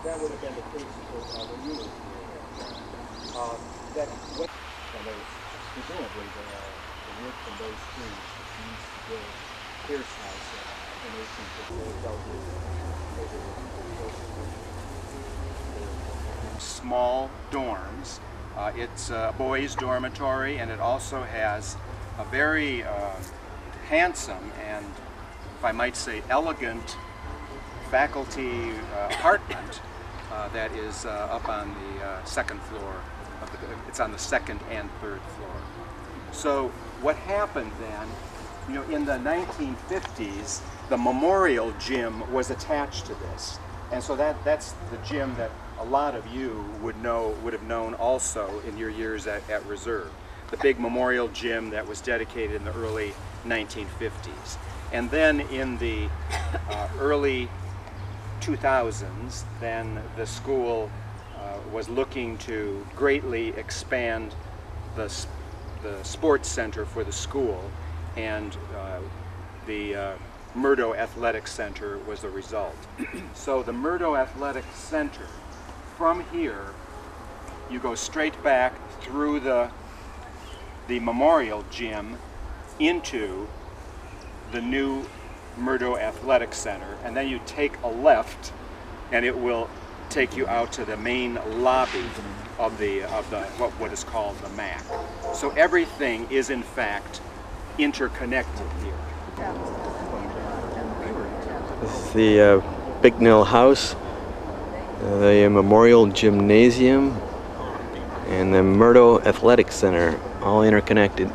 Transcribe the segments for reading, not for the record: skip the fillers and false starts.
that would have been the principle when you were here. That went, presumably the wood from those trees was used to build Pierce House in 1850. Small dorms. It's a boys' dormitory, and it also has a very handsome and, if I might say, elegant faculty apartment that is up on the second floor. It's on the second and third floor. So what happened then, you know, in the 1950s, the memorial gym was attached to this. And so that's the gym that a lot of you would have known also in your years at Reserve. The big memorial gym that was dedicated in the early 1950s. And then in the early 2000s, then the school was looking to greatly expand the sports center for the school, and the Murdo Athletic Center was the result. So the Murdo Athletic Center, from here, you go straight back through the memorial gym into the new Murdo Athletic Center, and then you take a left, and it will take you out to the main lobby of the what is called the MAC. So everything is in fact interconnected here. This is the Bicknell House, the Memorial Gymnasium, and the Murdo Athletic Center, all interconnected.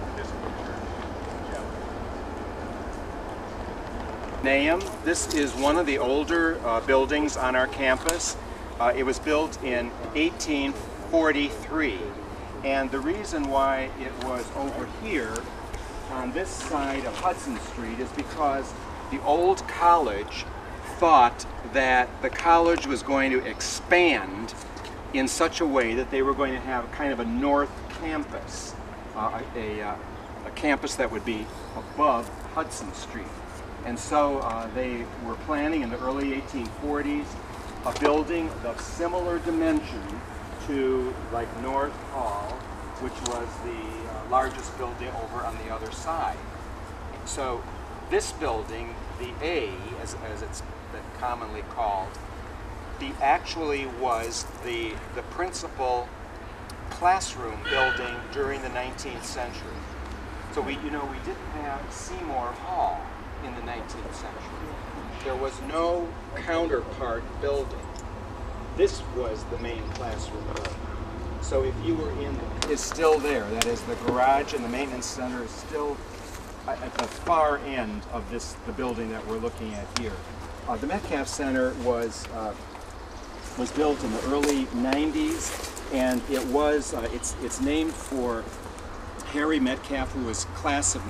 This is one of the older buildings on our campus. It was built in 1843, and the reason why it was over here on this side of Hudson Street is because the old college thought that the college was going to expand in such a way that they were going to have kind of a north campus, a campus that would be above Hudson Street. And so they were planning in the early 1840s a building of similar dimension to like North Hall, which was the largest building over on the other side. So this building, the A, as it's been commonly called, actually was the principal classroom building during the 19th century. So we didn't have Seymour Hall in the 19th century. There was no counterpart building. This was the main classroom building. So if you were it's still there. That is, the garage and the maintenance center is still at the far end of the building that we're looking at here. The Metcalf Center was built in the early 90s, and it's named for Harry Metcalf, who was class of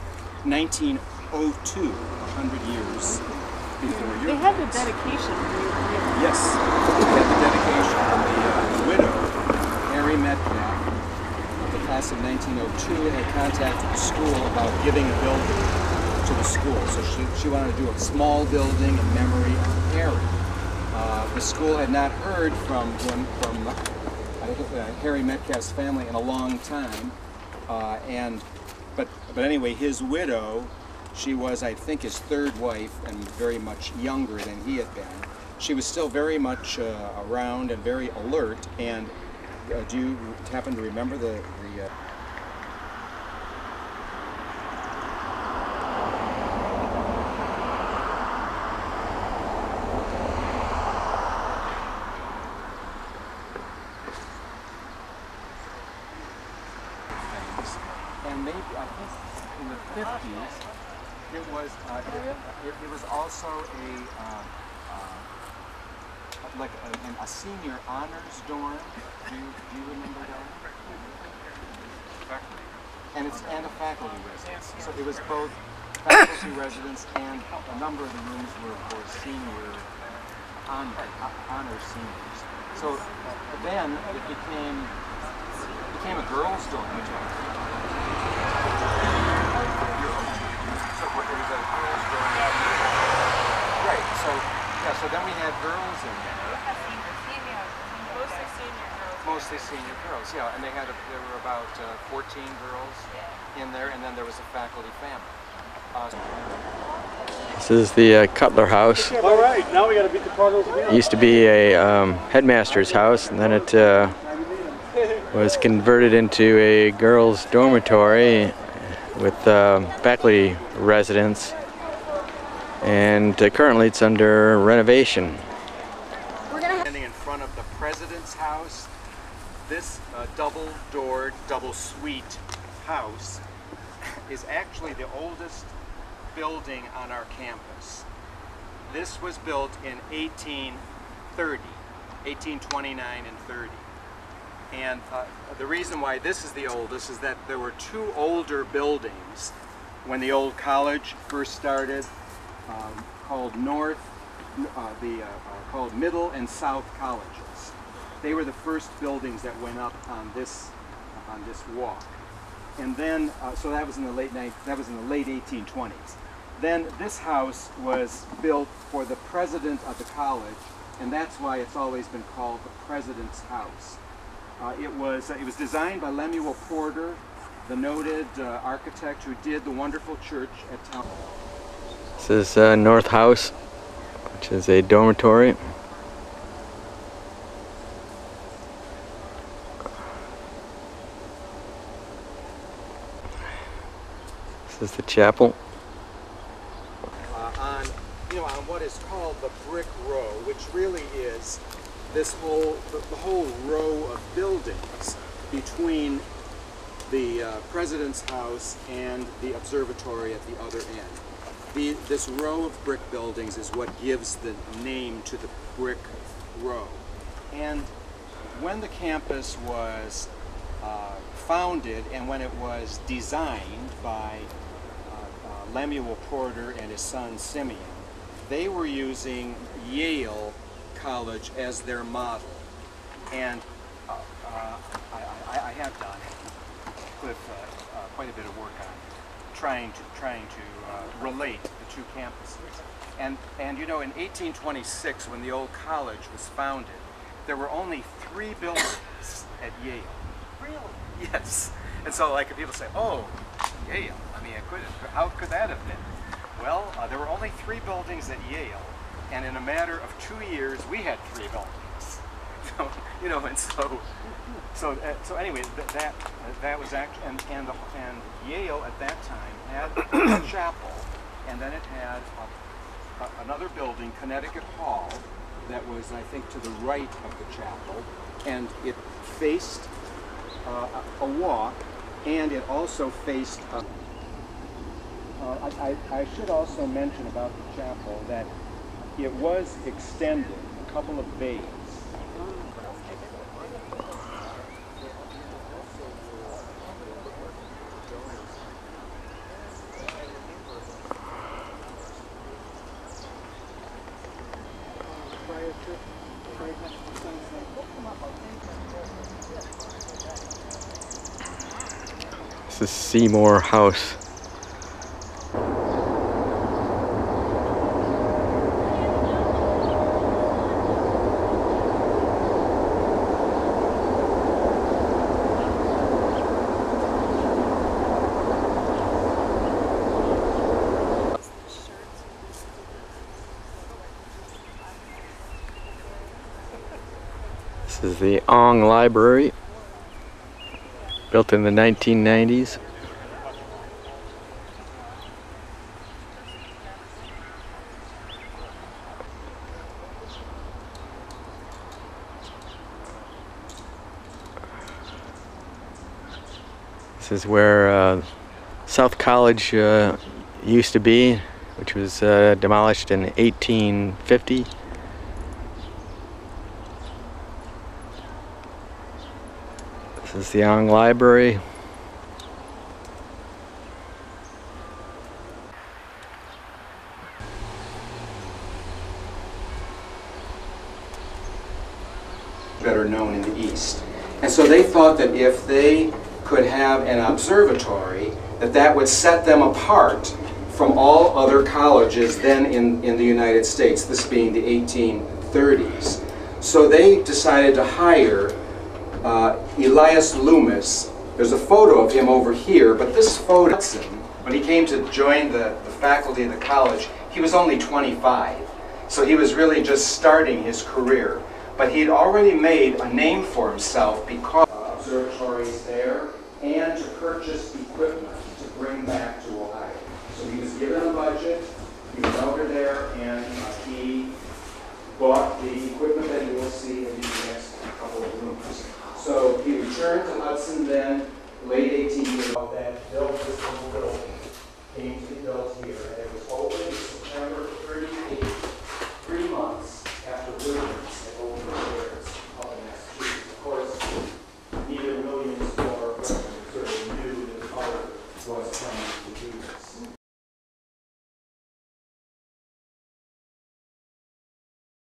1902, 100 years before you. They had the dedication. Yes, they had the dedication from the widow, Harry Metcalf, of the class of 1902, had contacted the school about giving a building to the school. So she wanted to do a small building in memory of Harry. The school had not heard from Harry Metcalf's family in a long time, but anyway, his widow, she was, I think, his third wife and very much younger than he had been. She was still very much around and very alert. And do you happen to remember the and maybe, I think in the 50s, it was also a senior honors dorm. Do you remember that? And a faculty residence. So it was both faculty residence, and a number of the rooms were for senior honors seniors. So then it became a girls' dorm. Right, so then we had girls in there. Mostly senior girls, yeah. And there were about 14 girls in there, and then there was a faculty family. This is the Cutler House. All right, now we got to beat the Cardinals again. It used to be a headmaster's house, and then it was converted into a girls' dormitory with faculty residence, and currently it's under renovation. Standing in front of the President's house, this double-doored, double-suite house is actually the oldest building on our campus. This was built in 1829 and 30. And the reason why this is the oldest is that there were two older buildings when the old college first started, called called Middle and South Colleges. They were the first buildings that went up on this walk. And then, so that was in the late 1820s. Then this house was built for the president of the college, and that's why it's always been called the President's House. It was designed by Lemuel Porter, the noted architect who did the wonderful church at town. This is North House, which is a dormitory. This is the chapel. On what is called the brick row, which really is this the whole row of buildings between the President's house and the observatory at the other end. This row of brick buildings is what gives the name to the brick row. And when the campus was founded and when it was designed by Lemuel Porter and his son Simeon, they were using Yale College as their model. And I have done quite a bit of work on trying to relate the two campuses. And you know, in 1826, when the old college was founded, there were only 3 buildings at Yale. Really? Yes. And so, like, if people say, "Oh, Yale," I mean, how could that have been? Well, there were only 3 buildings at Yale, and in a matter of 2 years, we had 3 buildings. So, you know, and so anyway, that was actually, and Yale at that time had a chapel, and then it had another building, Connecticut Hall, that was, I think, to the right of the chapel, and it faced a walk, and it also faced. I should also mention about the chapel that it was extended a couple of bays. This is Seymour House. This is the Ong Library, built in the 1990s. This is where South College used to be, which was demolished in 1850. This is the Ong Library. Better known in the East. And so they thought that if they could have an observatory, that would set them apart from all other colleges then in the United States, this being the 1830s. So they decided to hire Elias Loomis. There's a photo of him over here, but this photo, when he came to join the faculty of the college, he was only 25. So he was really just starting his career. But he'd already made a name for himself because of observatories there and to purchase equipment to bring back to Ohio. So he was given a budget, he was over there, and he bought the equipment that you will see in these next couple of rooms. So he returned to Hudson then, late 18 years old, that built this little building, came to be built here, and it was opened in September 38, 3 months after Williams had opened the doors up in Massachusetts. Of course, neither Williams nor Berkeley sort of knew that the father was planning to do this.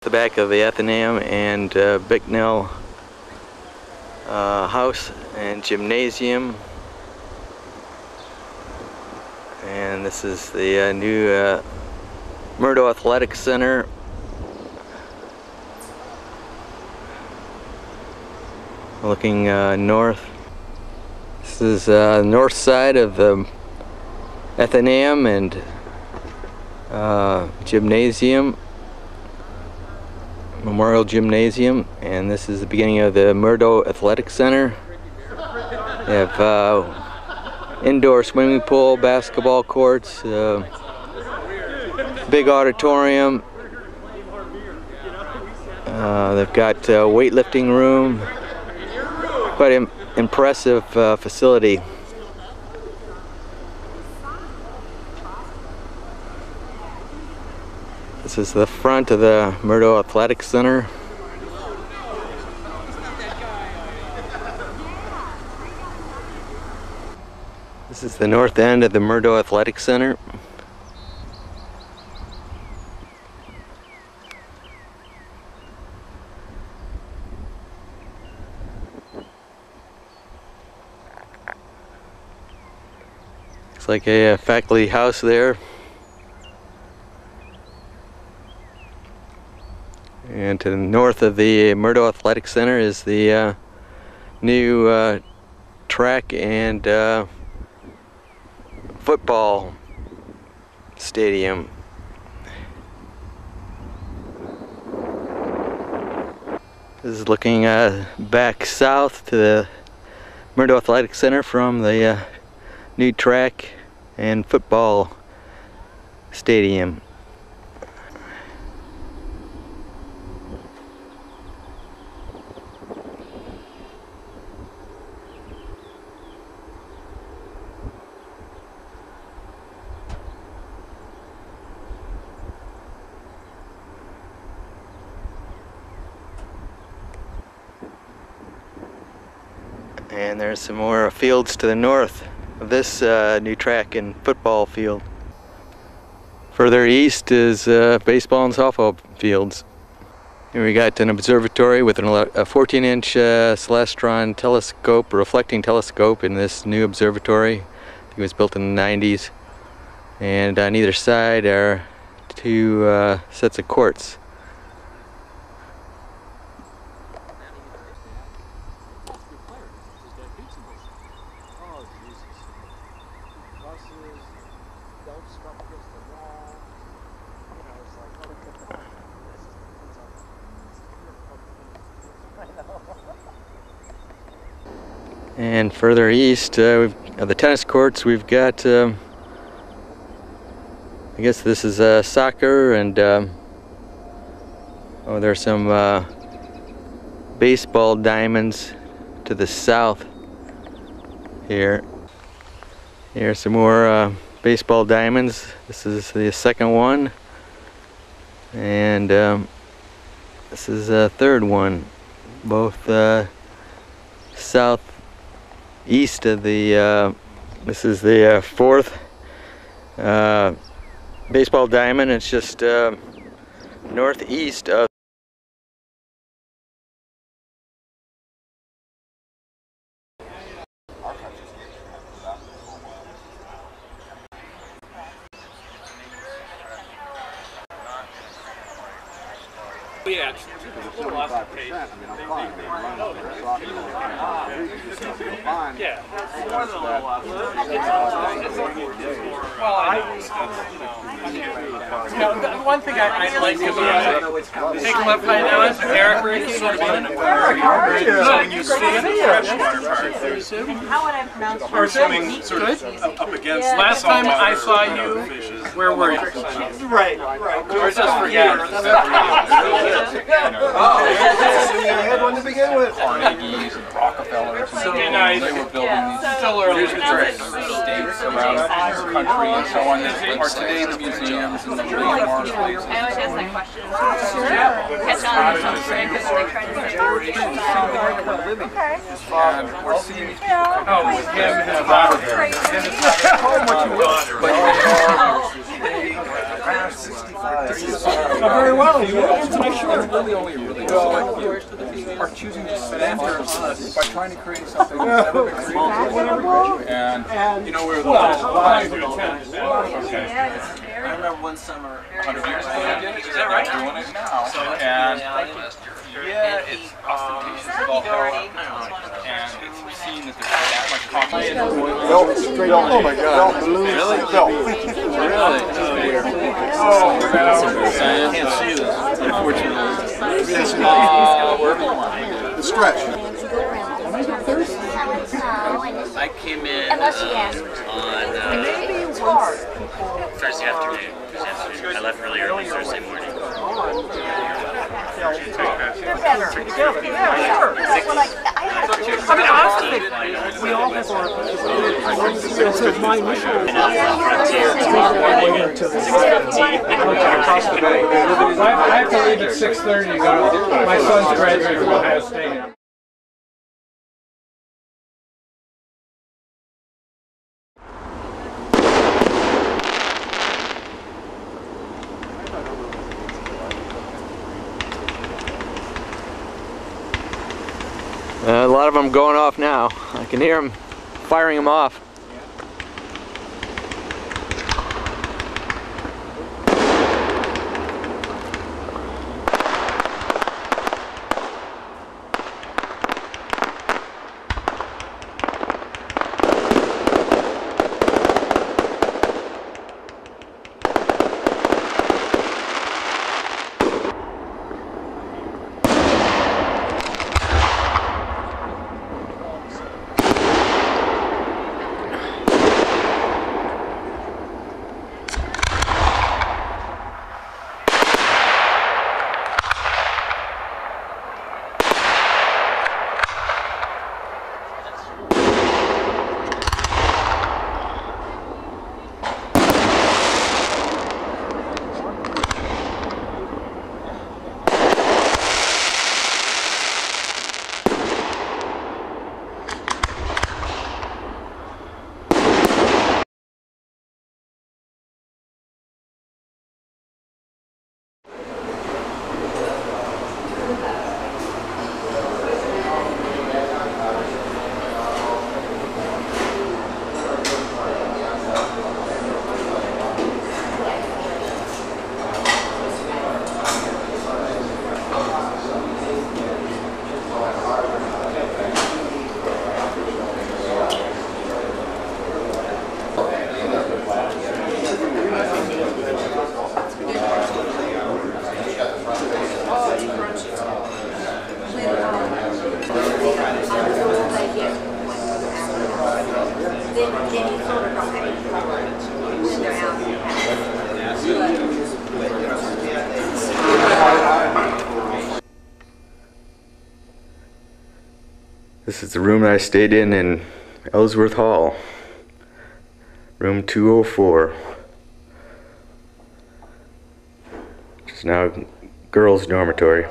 The back of the Athenaeum and Bicknell house and gymnasium, and this is the new Murdo Athletic Center. Looking north. This is the north side of the Athenaeum and gymnasium. Memorial Gymnasium, and this is the beginning of the Murdo Athletic Center. They have indoor swimming pool, basketball courts, big auditorium. They've got weightlifting room. Quite an impressive facility. This is the front of the Murdo Athletic Center. This is the north end of the Murdo Athletic Center. Looks like a faculty house there. And to the north of the Murdo Athletic Center is the new track and football stadium. This is looking back south to the Murdo Athletic Center from the new track and football stadium. And there's some more fields to the north of this new track and football field. Further east is baseball and softball fields. Here we got an observatory with a 14-inch Celestron telescope, reflecting telescope in this new observatory. I think it was built in the 90s. And on either side are two sets of courts. And further east, the tennis courts, we've got, I guess this is soccer, and oh, there's some baseball diamonds to the south here. Here's some more baseball diamonds. This is the second one, and this is the third one. Both southeast of the, this is the fourth baseball diamond. It's just northeast of Yeah. Yeah. Well, one thing I like about take a left behind now is Eric sort of being an aquarium. Good. You swim in the freshwater part. How would I pronounce it? Or swimming good. Up against. Last time I saw you, where were you? Right. Or just forget. You had one to begin with. Carnegie's and Rockefellers. So nice. They were building these Still early. states around the country and so on. They are today in the museums and the landmarks places. I always ask that question. Catch on to something because they're trying to say, And we're seeing these people come Oh, with him and his daughter. but they are 65. Very well. You Really only a really select few are choosing to stand there by trying to create something that's never been created. And you know, we're the last line. Okay. I remember one summer 100 years ago they did it. Is that right? They're doing it now. And yeah, it's ostentatious with all hell up. And it's seen that there's that much competition. Straight on. Oh my God. Really? Really? Can't see this, unfortunately. Wherever you want. The stretch. I came in on Thursday afternoon. I left really early Thursday morning. We all have our. This is my initial. I have to leave at 6:30 to go. My son's graduating from Ohio State. A lot of them going off now. I can hear them firing them off. This is the room I stayed in Ellsworth Hall, room 204, which is now girls' dormitory.